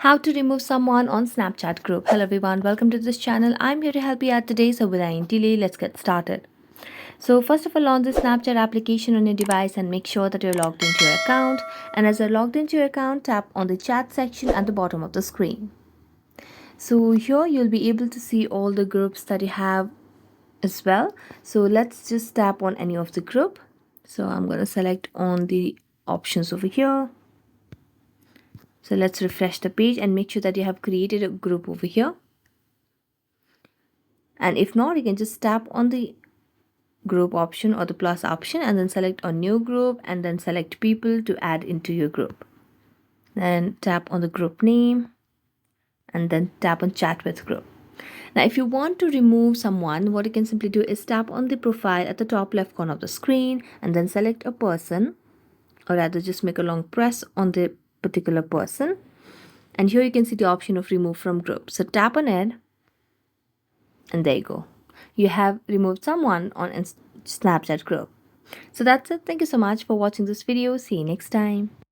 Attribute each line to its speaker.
Speaker 1: How to remove someone on Snapchat group. Hello everyone, welcome to this channel. I'm here to help you out today. So without any delay, let's get started. So first of all, launch the Snapchat application on your device and make sure that you're logged into your account. And as you're logged into your account, tap on the chat section at the bottom of the screen. So here you'll be able to see all the groups that you have as well. So let's just tap on any of the group. So I'm going to select on the options over here. So let's refresh the page and make sure that you have created a group over here. And if not, you can just tap on the group option or the plus option and then select a new group and then select people to add into your group. Then tap on the group name and then tap on chat with group. Now, if you want to remove someone, what you can simply do is tap on the profile at the top left corner of the screen and then select a person, or rather just make a long press on the particular person. And here you can see the option of remove from group. So tap on it and there you go. You have removed someone on Snapchat group. So that's it. Thank you so much for watching this video. See you next time.